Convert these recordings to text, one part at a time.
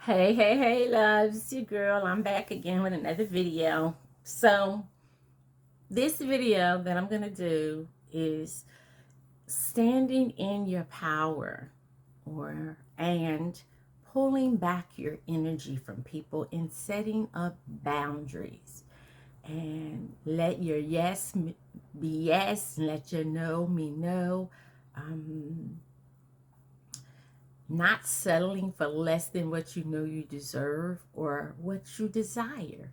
Hey, loves, it's your girl. I'm back again with another video. So, this video that I'm going to do is standing in your power and pulling back your energy from people and setting up boundaries. And let your yes be yes, and let your no be no. Not settling for less than what you know you deserve or what you desire.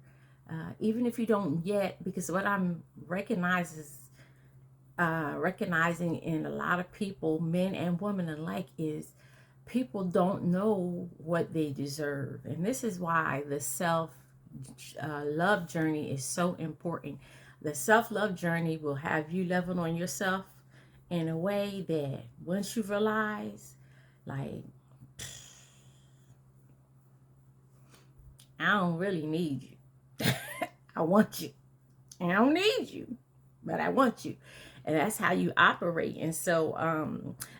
Even if you don't yet, because what I'm recognizing in a lot of people, men and women alike, is people don't know what they deserve. And this is why the self love journey is so important. The self love journey will have you level on yourself in a way that once you realize, like, I don't really need you. I want you. And I don't need you, but I want you. And that's how you operate. And so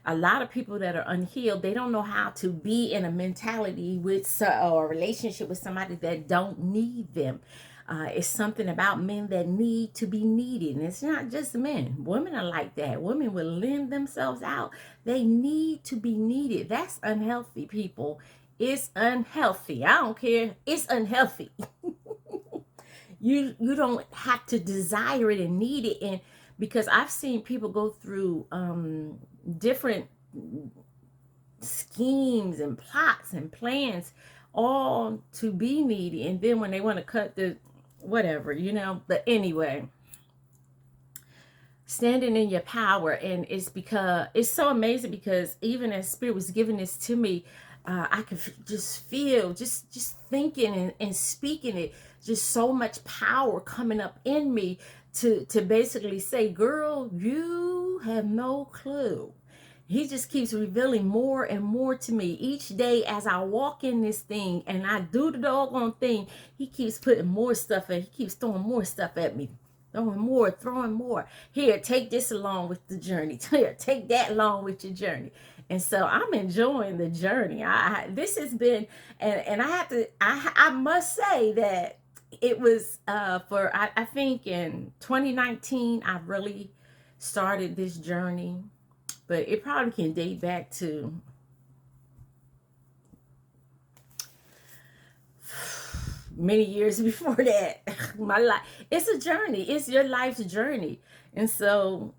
a lot of people that are unhealed, they don't know how to be in a mentality with or a relationship with somebody that don't need them. It's something about men that need to be needed. And it's not just men. Women are like that. Women will lend themselves out. They need to be needed. That's unhealthy, people. It's unhealthy. I don't care. It's unhealthy. You don't have to desire it and need it. And because I've seen people go through different schemes and plots and plans all to be needy, and then when they want to cut the whatever, but anyway, standing in your power. And it's because it's so amazing, because even as Spirit was giving this to me, I could just feel, just thinking and speaking it, just so much power coming up in me to basically say, girl, you have no clue. He just keeps revealing more and more to me each day as I walk in this thing and I do the doggone thing. He keeps putting more stuff in. He keeps throwing more stuff at me. Throwing more. Here, take this along with the journey. Here, take that along with your journey. And so I'm enjoying the journey. This has been, and I must say that it was I think in 2019 I really started this journey, but it probably can date back to many years before that. My life, it's a journey. It's your life's journey. And so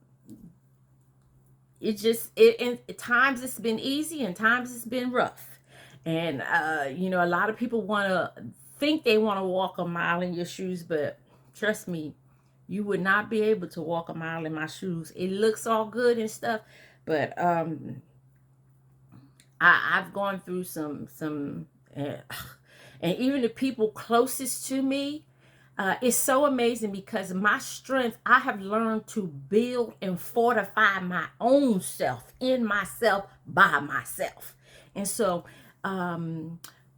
at times it's been easy and times it's been rough. And a lot of people want to think they want to walk a mile in your shoes, but trust me, you would not be able to walk a mile in my shoes. It looks all good and stuff, but I've gone through some and even the people closest to me, it's so amazing, because my strength, I have learned to build and fortify my own self in myself by myself. And so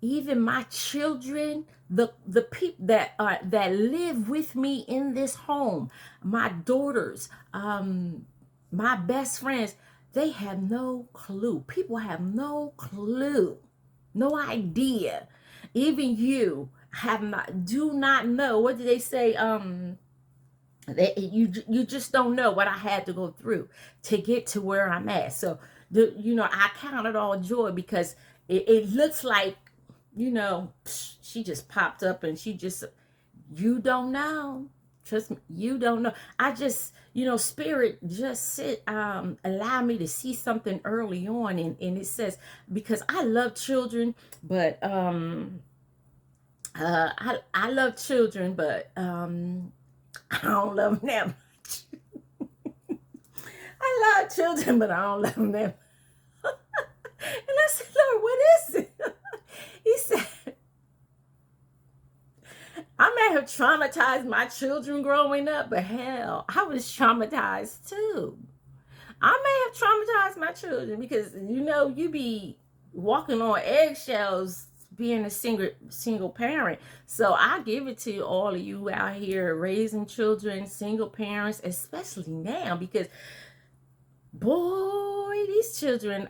even my children, the people that live with me in this home, my daughters, my best friends, they have no clue. People have no clue, no idea. Even you do not know. What do they say? You just don't know what I had to go through to get to where I'm at. So I count it all joy, because it looks like, she just popped up and you don't know. Trust me, you don't know. I just, Spirit just allow me to see something early on. And it says, because I love children, but I love children, but I don't love them. I love children, but I don't love them. And I said, Lord, what is it? He said, I may have traumatized my children growing up, but hell, I was traumatized too. I may have traumatized my children, because you be walking on eggshells being a single parent. So I give it to all of you out here raising children, single parents, especially now, because boy, these children,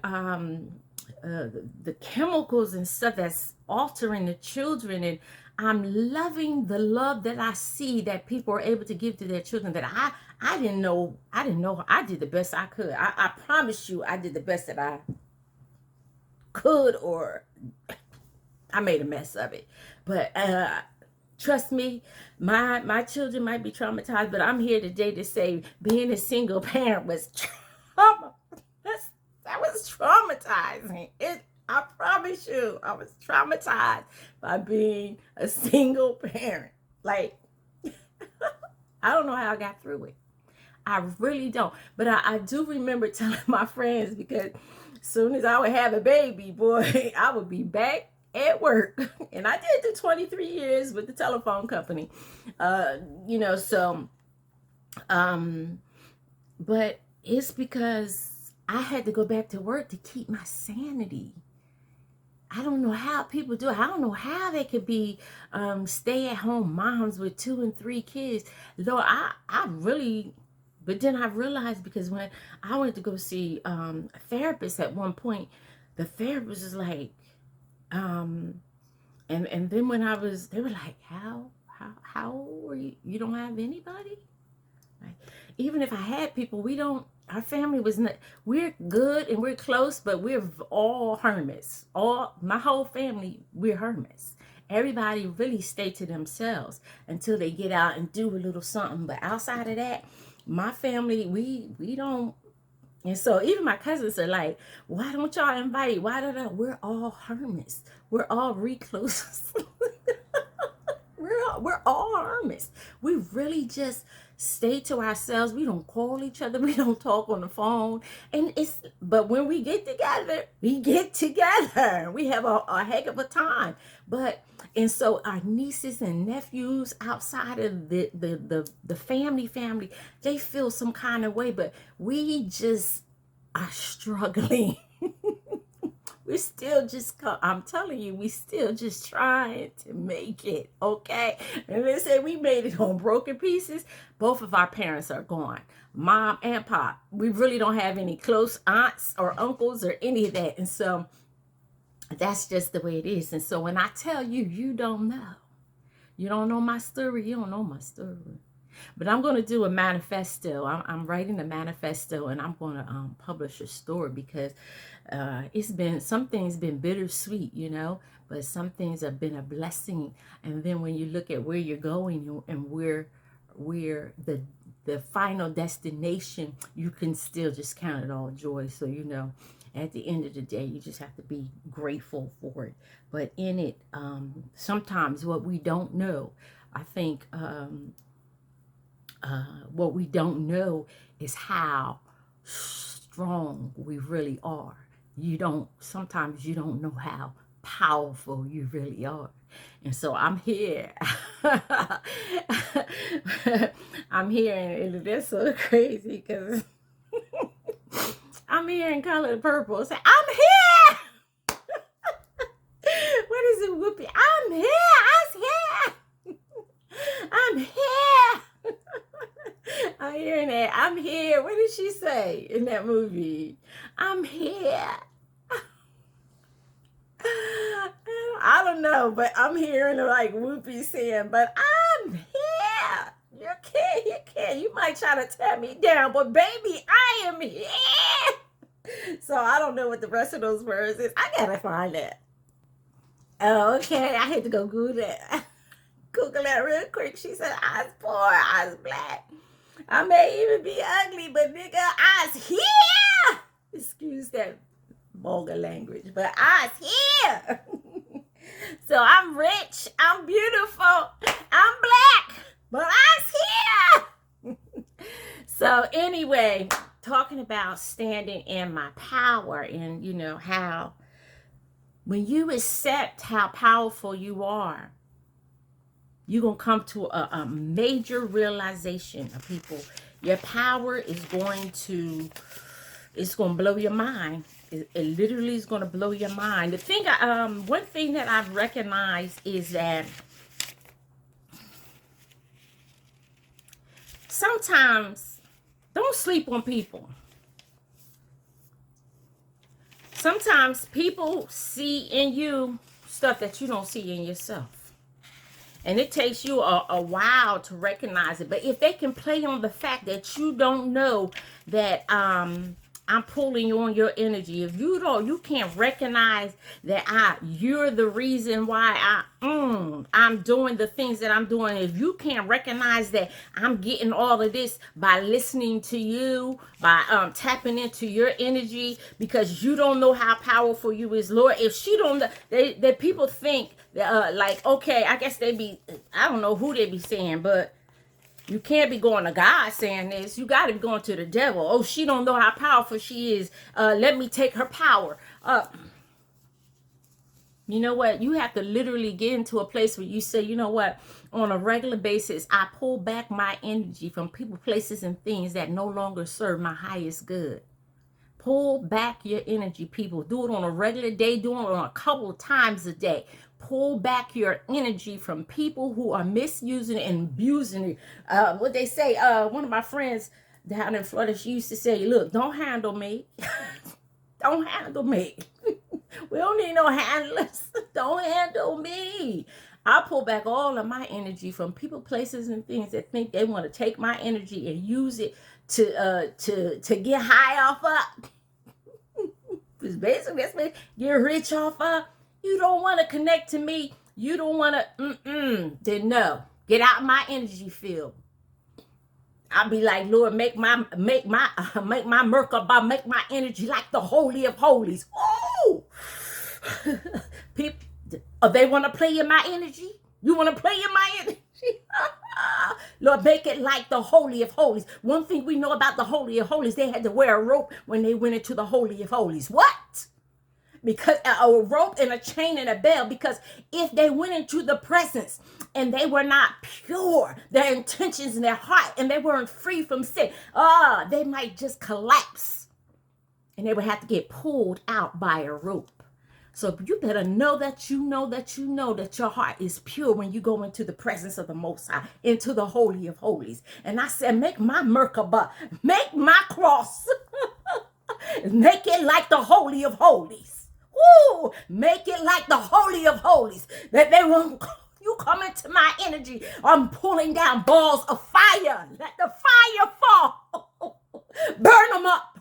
the chemicals and stuff that's altering the children. And I'm loving the love that I see that people are able to give to their children that I didn't know. I did the best I could. I promise you I did the best that I could, or I made a mess of it. But trust me, my children might be traumatized, but I'm here today to say being a single parent was trauma. That was traumatizing. I promise you, I was traumatized by being a single parent. Like, I don't know how I got through it. I really don't. But I do remember telling my friends, because as soon as I would have a baby, boy, I would be back at work. And I did do 23 years with the telephone company. But it's because I had to go back to work to keep my sanity. I don't know how people do it. I don't know how they could be stay-at-home moms with 2 and 3 kids. Though I really, but then I realized, because when I went to go see a therapist at one point, the therapist was like, and then when they were like, how are you? You don't have anybody? Like, even if I had people, our family was not, we're good and we're close, but we're all hermits. My whole family, we're hermits. Everybody really stay to themselves until they get out and do a little something. But outside of that, my family, we don't. And so even my cousins are like, why don't y'all invite? Why don't we're all hermits. We're all recluses. We're all hermits. We really just stay to ourselves. We don't call each other. We don't talk on the phone. But when we get together, we get together. We have a heck of a time. And so our nieces and nephews outside of the family, they feel some kind of way, but we just are struggling. We're still I'm telling you, we still just trying to make it, okay? And they say we made it on broken pieces. Both of our parents are gone, mom and pop. We really don't have any close aunts or uncles or any of that. And so that's just the way it is. And so when I tell you, you don't know my story, you don't know my story. But I'm going to do a manifesto. I'm writing a manifesto, and I'm going to publish a story, because some things been bittersweet, but some things have been a blessing. And then when you look at where you're going and where the final destination, you can still just count it all joy. So, at the end of the day, you just have to be grateful for it. But in it, sometimes what we don't know, I think, what we don't know is how strong we really are. Sometimes you don't know how powerful you really are. And so I'm here. I'm here, and that's so crazy, because I'm here in color purple. Say, I'm here. What is it, Whoopi? I'm here. I'm here. I'm hearing that. I'm here. What did she say in that movie? I'm here. I don't know, but I'm hearing like Whoopi saying, but I'm here. You can't. You might try to tear me down, but baby, I am here. So I don't know what the rest of those words is. I gotta find that. Oh, okay. I had to go Google that. Google that real quick. She said, I was poor, I was black. I may even be ugly, but nigga, I was here. Excuse that vulgar language, but I was here. So I'm rich, I'm beautiful, I'm black, but I was here. So anyway, talking about standing in my power, and how when you accept how powerful you are, you're going to come to a major realization of people. Your power is going to blow your mind. It literally is going to blow your mind. One thing that I've recognized is that sometimes don't sleep on people. Sometimes people see in you stuff that you don't see in yourself. And it takes you a while to recognize it. But if they can play on the fact that you don't know that I'm pulling on your energy. If you can't recognize that you're the reason why I'm doing the things that I'm doing. If you can't recognize that I'm getting all of this by listening to you, by tapping into your energy, because you don't know how powerful you is, Lord. If she don't, they people think like, okay, I guess I don't know who they be saying, but you can't be going to God saying this. You got to be going to the devil. Oh, she don't know how powerful she is. Let me take her power. You know what? You have to literally get into a place where you say, you know what? On a regular basis, I pull back my energy from people, places, and things that no longer serve my highest good. Pull back your energy, people. Do it on a regular day. Do it on a couple of times a day. Pull back your energy from people who are misusing and abusing it. What they say, one of my friends down in Florida, she used to say, look, don't handle me. Don't handle me. We don't need no handlers. Don't handle me. I pull back all of my energy from people, places, and things that think they want to take my energy and use it to get high off up. Because basically that's what get rich off up. You don't want to connect to me. You don't want to, then no. Get out my energy field. I'll be like, Lord, make my Merkabah, make my energy like the Holy of Holies. Oh! People, they want to play in my energy? You want to play in my energy? Lord, make it like the Holy of Holies. One thing we know about the Holy of Holies, they had to wear a rope when they went into the Holy of Holies. What? Because a rope and a chain and a bell, because if they went into the presence and they were not pure, their intentions in their heart, and they weren't free from sin, they might just collapse and they would have to get pulled out by a rope. So you better know that you know that you know that your heart is pure when you go into the presence of the Most High, into the Holy of Holies. And I said, make my Merkabah, make my cross, make it like the Holy of Holies. Woo! Make it like the Holy of Holies. That they won't, you come into my energy. I'm pulling down balls of fire. Let the fire fall. Burn them up.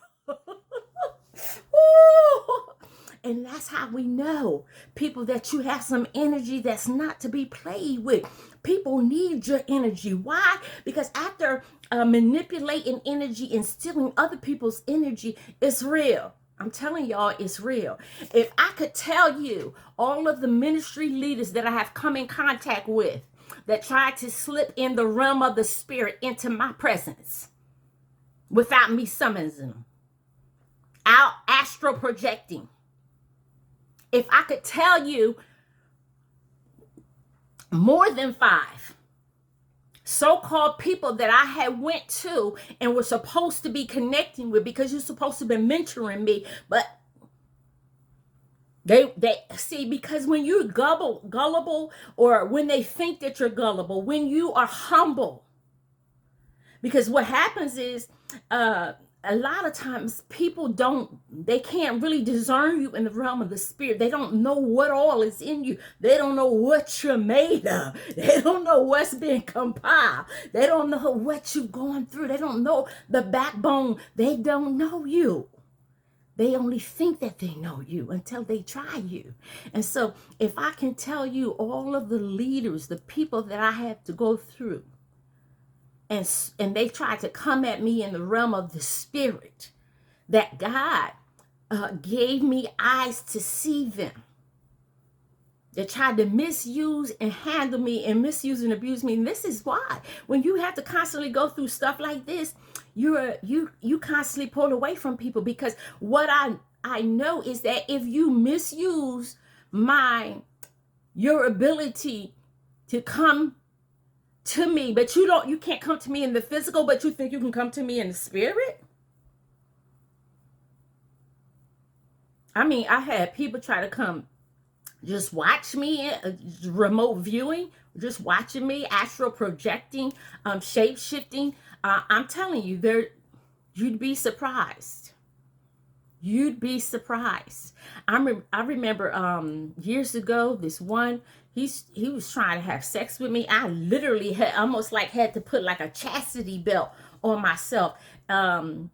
Woo! And that's how we know, people, that you have some energy that's not to be played with. People need your energy. Why? Because after manipulating energy and stealing other people's energy, it's real. I'm telling y'all, it's real. If I could tell you all of the ministry leaders that I have come in contact with that tried to slip in the realm of the spirit into my presence without me summoning them, out astral projecting. If I could tell you more than 5 so-called people that I had went to and were supposed to be connecting with, because you're supposed to be mentoring me, but they see, because when you're gullible, or when they think that you're gullible, when you are humble, because what happens is a lot of times people they can't really discern you in the realm of the spirit. They don't know what all is in you. They don't know what you're made of. They don't know what's being compiled. They don't know what you're going through. They don't know the backbone. They don't know you. They only think that they know you until they try you. And so if I can tell you all of the leaders, the people that I had to go through, and they tried to come at me in the realm of the spirit, that God gave me eyes to see them. They tried to misuse and handle me, and misuse and abuse me. And this is why, when you have to constantly go through stuff like this, you constantly pull away from people, because what I know is that if you misuse your ability to come to me, but you can't come to me in the physical, but you think you can come to me in the spirit. I mean, I had people try to come just watch me, remote viewing, just watching me, astral projecting, shape shifting. I'm telling you, you'd be surprised. You'd be surprised. I remember years ago, this one, he was trying to have sex with me. I literally had almost like had to put like a chastity belt on myself. Um,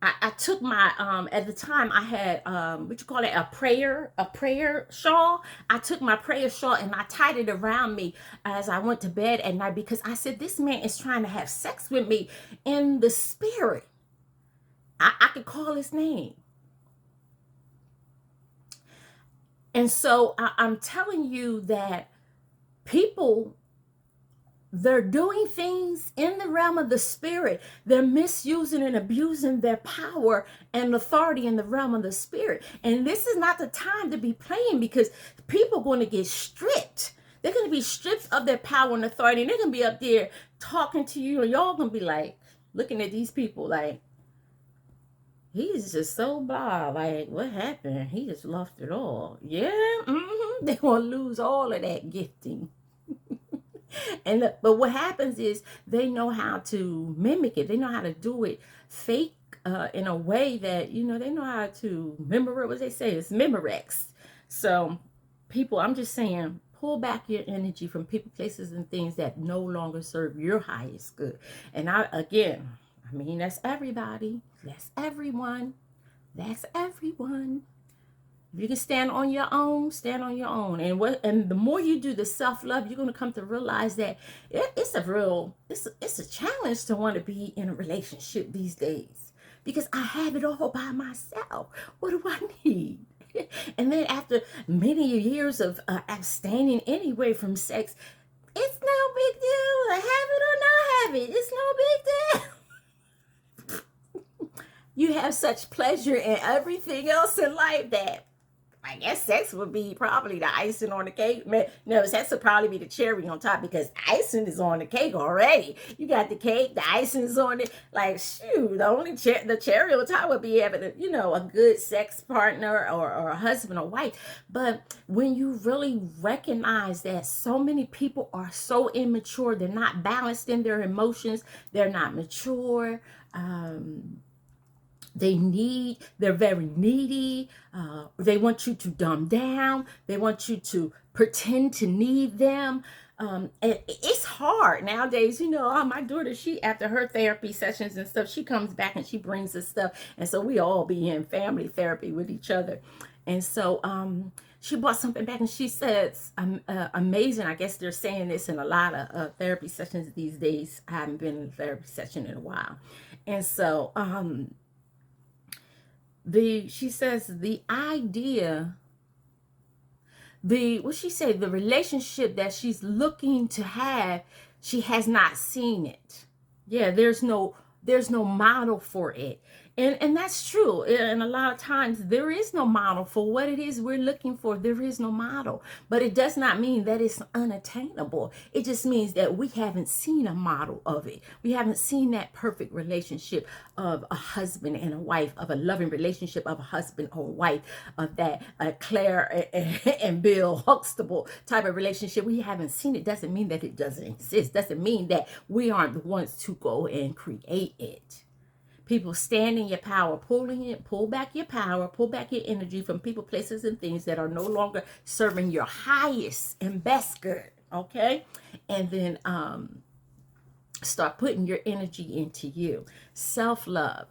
I took my at the time I had what you call it, a prayer shawl. I took my prayer shawl and I tied it around me as I went to bed at night, because I said, this man is trying to have sex with me in the spirit. I could call his name. And so I'm telling you that people, they're doing things in the realm of the spirit. They're misusing and abusing their power and authority in the realm of the spirit. And this is not the time to be playing, because people are going to get stripped. They're going to be stripped of their power and authority. And they're going to be up there talking to you. And y'all going to be like, looking at these people like, he's just so blah. Like, what happened? He just lost it all. Yeah, they're going to lose all of that gifting. But what happens is they know how to mimic it. They know how to do it fake in a way that, they know how to memorize. What they say, it's Memorex. So people, I'm just saying, pull back your energy from people, places, and things that no longer serve your highest good. And that's everybody. That's everyone. That's everyone. If you can stand on your own, stand on your own. And the more you do the self-love, you're going to come to realize that it's a challenge to want to be in a relationship these days, because I have it all by myself. What do I need? And then after many years of abstaining anyway from sex, it's no big deal. I have it or not have it. It's no big deal. You have such pleasure in everything else in life that I guess sex would be probably the icing on the cake. No, sex would probably be the cherry on top, because icing is on the cake already. You got the cake, the icing is on it. Like, shoot, the cherry on top would be having a good sex partner or a husband or wife. But when you really recognize that so many people are so immature, they're not balanced in their emotions, they're not mature. They're very needy. They want you to dumb down. They want you to pretend to need them. It's hard nowadays. My daughter, she, after her therapy sessions and stuff, she comes back and she brings us stuff. And so we all be in family therapy with each other. And so she brought something back and she says, amazing. I guess they're saying this in a lot of therapy sessions these days. I haven't been in a therapy session in a while. And so, she says the idea, what she say, the relationship that she's looking to have, she has not seen it. Yeah, there's no model for it. And that's true. And a lot of times there is no model for what it is we're looking for. There is no model. But it does not mean that it's unattainable. It just means that we haven't seen a model of it. We haven't seen that perfect relationship of a husband and a wife, of a loving relationship of a husband or wife, of that Claire and Bill Huxtable type of relationship. We haven't seen it. Doesn't mean that it doesn't exist. Doesn't mean that we aren't the ones to go and create it. People, stand in your power, pull back your power, pull back your energy from people, places, and things that are no longer serving your highest and best good. Okay? And then start putting your energy into you. Self-love.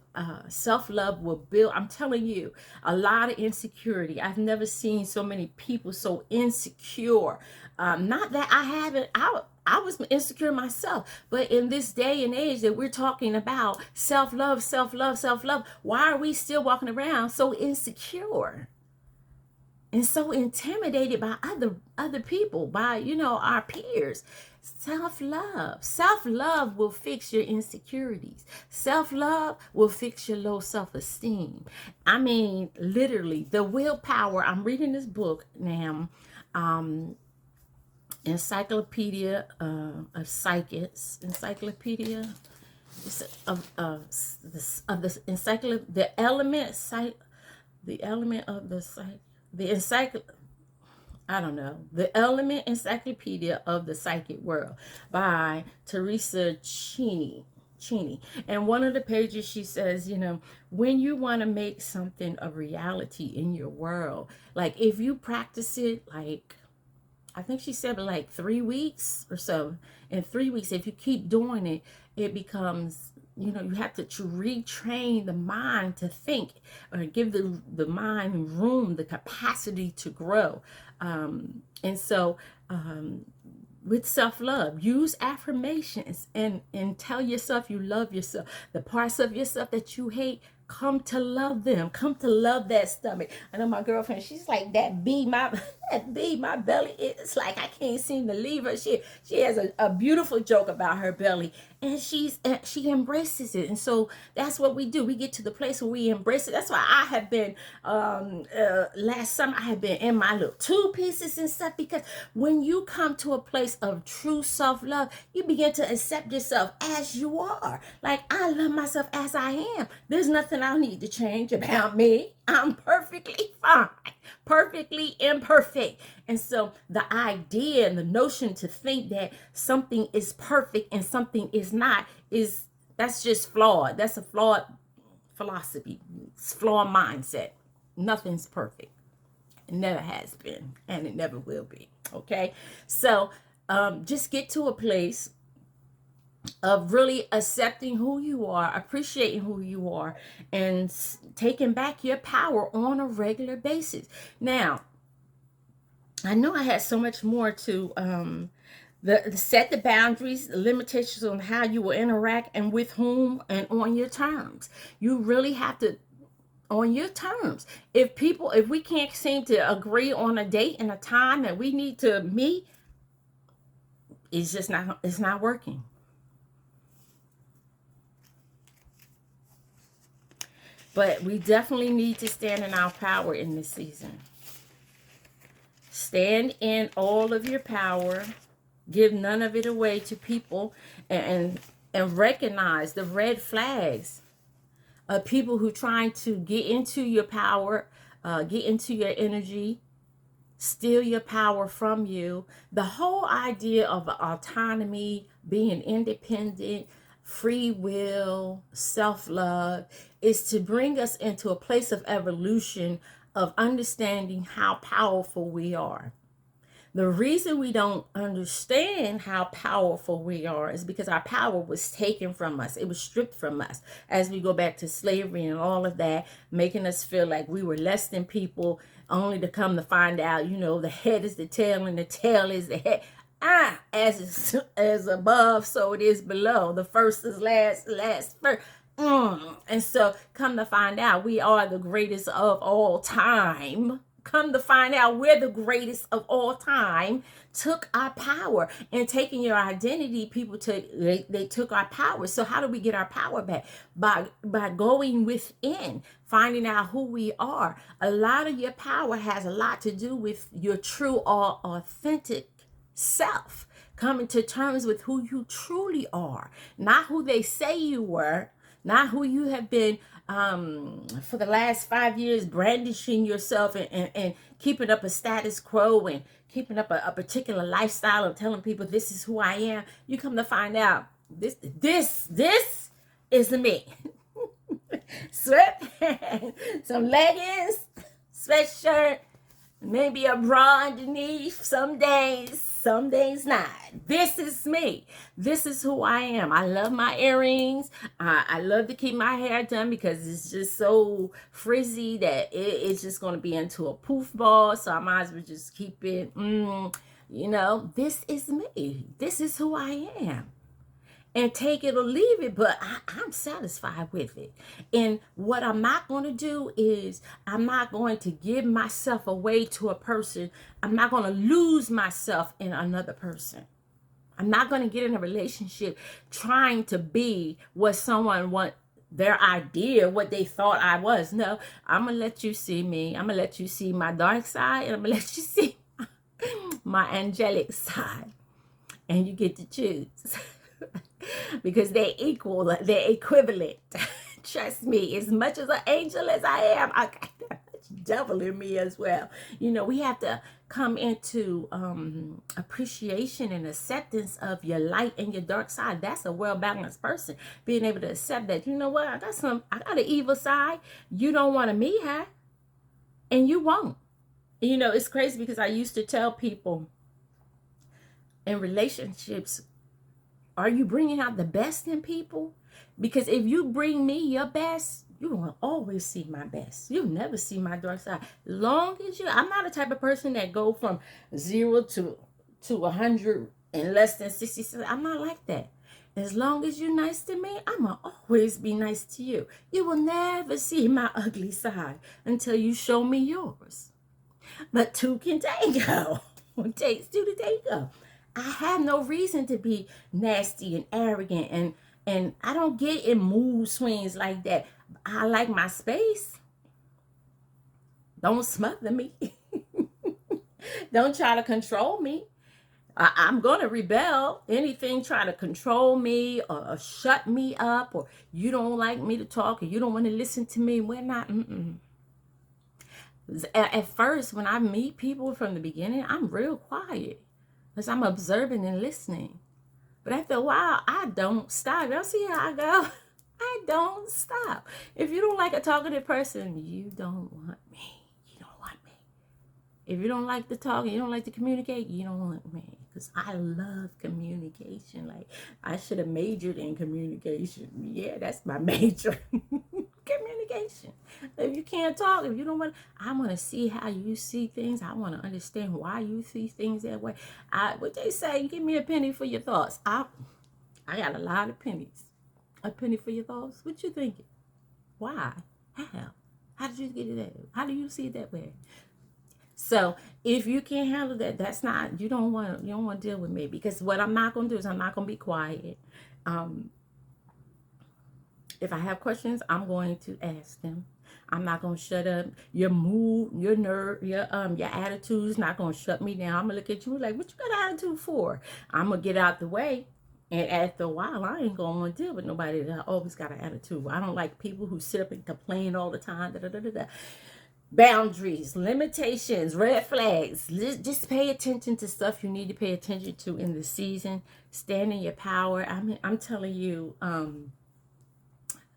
Self-love will build, I'm telling you, a lot of insecurity. I've never seen so many people so insecure. Not that I haven't, I was insecure myself, but in this day and age that we're talking about self-love, why are we still walking around so insecure and so intimidated by other people, by our peers? Self-love will fix your insecurities. Self-love will fix your low self-esteem. I mean, literally, the willpower. I'm reading this book now, Encyclopedia of Psychics, Encyclopedia of the encyclopedia, the element of the psych, the encycl, I don't know, the Element Encyclopedia of the Psychic World by Teresa Cheney. Cheney. And one of the pages she says, when you want to make something a reality in your world, like if you practice it, like I think she said like 3 weeks or so. In 3 weeks, if you keep doing it, it becomes, you have to retrain the mind to think, or give the mind room, the capacity to grow. And so with self-love, use affirmations and tell yourself you love yourself. The parts of yourself that you hate, come to love them. Come to love that stomach. I know my girlfriend, she's like that bee, my belly. It's like I can't seem to leave her. She has a beautiful joke about her belly, and she embraces it. And so that's what we do. We get to the place where we embrace it. That's why I have been last summer I have been in my little 2 pieces and stuff, because when you come to a place of true self-love, you begin to accept yourself as you are. Like, I love myself as I am. There's nothing I need to change about me. I'm perfectly fine, perfectly imperfect. And so the idea and the notion to think that something is perfect and something is not, that's just flawed. That's a flawed philosophy. It's flawed mindset. Nothing's perfect. It never has been, and it never will be. Okay, so just get to a place of really accepting who you are, appreciating who you are, and taking back your power on a regular basis. Now, I know I had so much more to set the boundaries, the limitations on how you will interact and with whom and on your terms. You really have to, on your terms. If we can't seem to agree on a date and a time that we need to meet, it's not working. But we definitely need to stand in our power in this season. Stand in all of your power. Give none of it away to people, and recognize the red flags of people who trying to get into your power, get into your energy, steal your power from you. The whole idea of autonomy, being independent, free will, self-love, is to bring us into a place of evolution, of understanding how powerful we are. The reason we don't understand how powerful we are is because our power was taken from us. It was stripped from us as we go back to slavery and all of that, making us feel like we were less than people, only to come to find out, the head is the tail and the tail is the head. As above, so it is below. The first is last first. And so come to find out, we are the greatest of all time. Come to find out, we're the greatest of all time. Took our power, and taking your identity, people they took our power. So how do we get our power back? By going within, finding out who we are. A lot of your power has a lot to do with your true or authentic self, coming to terms with who you truly are, not who they say you were, not who you have been for the last 5 years brandishing yourself and keeping up a status quo and keeping up a particular lifestyle and telling people this is who I am. You come to find out this is me. Sweatpants, some leggings, sweatshirt, maybe a bra underneath, some days not. This is me. This is who I am. I love my earrings. I love to keep my hair done because it's just so frizzy that it's just going to be into a poof ball. So I might as well just keep it, this is me. This is who I am. And take it or leave it, but I'm satisfied with it. And what I'm not going to do is I'm not going to give myself away to a person. I'm not going to lose myself in another person. I'm not going to get in a relationship trying to be what someone wants, their idea, what they thought I was. No, I'm going to let you see me. I'm going to let you see my dark side, and I'm going to let you see my angelic side. And you get to choose. Because they're equal, they're equivalent. Trust me, as much as an angel as I am, I got that much devil in me as well. You know, we have to come into appreciation and acceptance of your light and your dark side. That's a well-balanced person, being able to accept that, you know what, I got an evil side you don't want to meet her, and you won't. You know, it's crazy because I used to tell people in relationships, are you bringing out the best in people? Because if you bring me your best, you will always see my best. You'll never see my dark side. Long as I'm not a type of person that go from 0 to 100 in less than 60 seconds. I'm not like that. As long as you're nice to me, I'm going to always be nice to you. You will never see my ugly side until you show me yours. But two can tango. It takes two to tango. I have no reason to be nasty and arrogant, and I don't get in mood swings like that. I like my space. Don't smother me. Don't try to control me. I'm going to rebel. Anything trying to control me or shut me up, or you don't like me to talk or you don't want to listen to me, we're not. At first, when I meet people from the beginning, I'm real quiet because I'm observing and listening. But after a while, I don't stop. Y'all see how I go? I don't stop. If you don't like a talkative person, you don't want me. You don't want me. If you don't like to talk and you don't like to communicate, you don't want me. Because I love communication. Like, I should have majored in communication. Yeah, that's my major. Communication. If you can't talk, if you don't want, I want to see how you see things. I want to understand why you see things that way. What they say, give me a penny for your thoughts. I got a lot of pennies. A penny for your thoughts? What you thinking? Why? How did you get it that way? How do you see it that way? So if you can't handle that, that's not, you don't want to deal with me, because what I'm not going to do is I'm not going to be quiet. If I have questions, I'm going to ask them. I'm not going to shut up. Your mood, your nerve, your attitude's not going to shut me down. I'm going to look at you like, what you got attitude for? I'm going to get out the way. And after a while, I ain't going to want to deal with nobody that always got an attitude. I don't like people who sit up and complain all the time. Boundaries, limitations, red flags. Just pay attention to stuff you need to pay attention to in the season. Stand in your power. I mean, I'm telling you,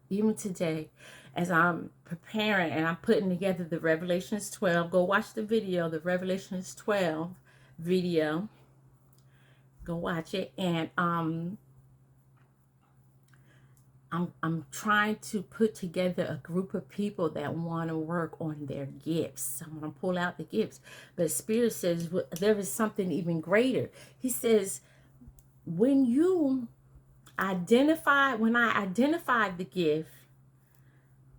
even today, as I'm preparing and I'm putting together the Revelations 12, go watch the video, the Revelations 12 video. Go watch it. And I'm trying to put together a group of people that want to work on their gifts. I'm going to pull out the gifts. But Spirit says there is something even greater. He says, when I identify the gift,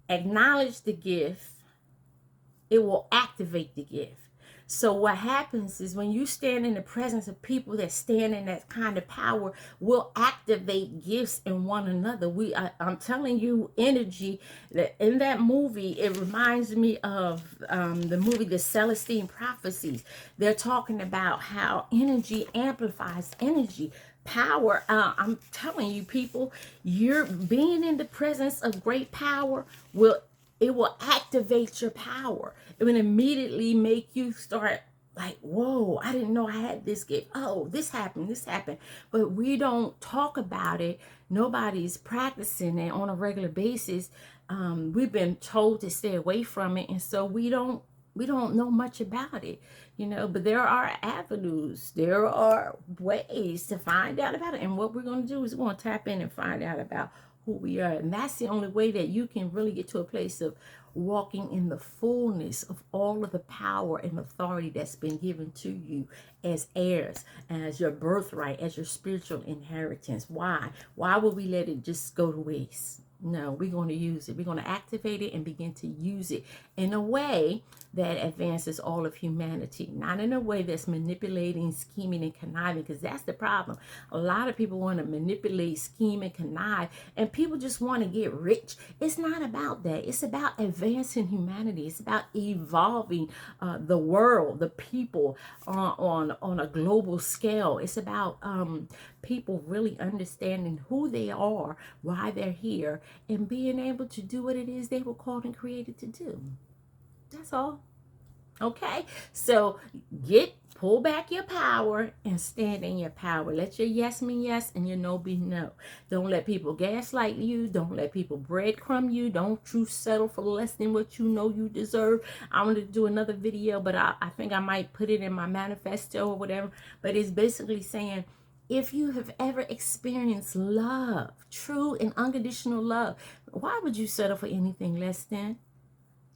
acknowledge the gift, it will activate the gift. So what happens is when you stand in the presence of people that stand in that kind of power, will activate gifts in one another. I'm telling you, energy. That in that movie, it reminds me of the movie The Celestine Prophecies. They're talking about how energy amplifies energy. Power. I'm telling you, people, you're being in the presence of great power it will activate your power. It will immediately make you start like, whoa, I didn't know I had this gift. Oh, this happened. But we don't talk about it. Nobody's practicing it on a regular basis. We've been told to stay away from it. And so we don't know much about it, but there are avenues. There are ways to find out about it. And what we're going to do is we're going to tap in and find out about who we are. And that's the only way that you can really get to a place of walking in the fullness of all of the power and authority that's been given to you as heirs, as your birthright, as your spiritual inheritance. Why would we let it just go to waste? No, we're going to use it. We're going to activate it and begin to use it in a way that advances all of humanity, not in a way that's manipulating, scheming, and conniving, because that's the problem. A lot of people want to manipulate, scheme, and connive, and people just want to get rich. It's not about that. It's about advancing humanity. It's about evolving the world, the people on a global scale. It's about people really understanding who they are, why they're here, and being able to do what it is they were called and created to do. That's all. Okay, so pull back your power and stand in your power. Let your yes mean yes and your no be no. Don't let people gaslight you. Don't let people breadcrumb you. Don't you settle for less than what you know you deserve. I want to do another video, but I think I might put it in my manifesto or whatever. But it's basically saying, if you have ever experienced love, true and unconditional love, why would you settle for anything less than?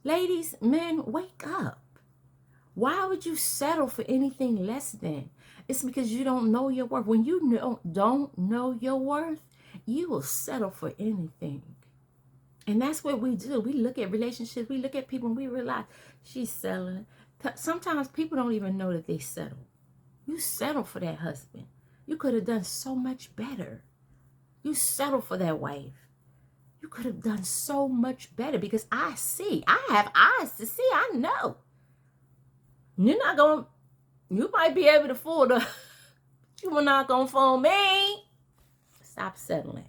Ladies, men, wake up. Why would you settle for anything less than? It's because you don't know your worth. When you don't know your worth, you will settle for anything. And that's what we do. We look at relationships. We look at people and we realize she's settling. Sometimes people don't even know that they settle. You settle for that husband. You could have done so much better. You settle for that wife. You could have done so much better because I have eyes to see. I know. You might be able to fool the, you are not going to fool me. Stop settling.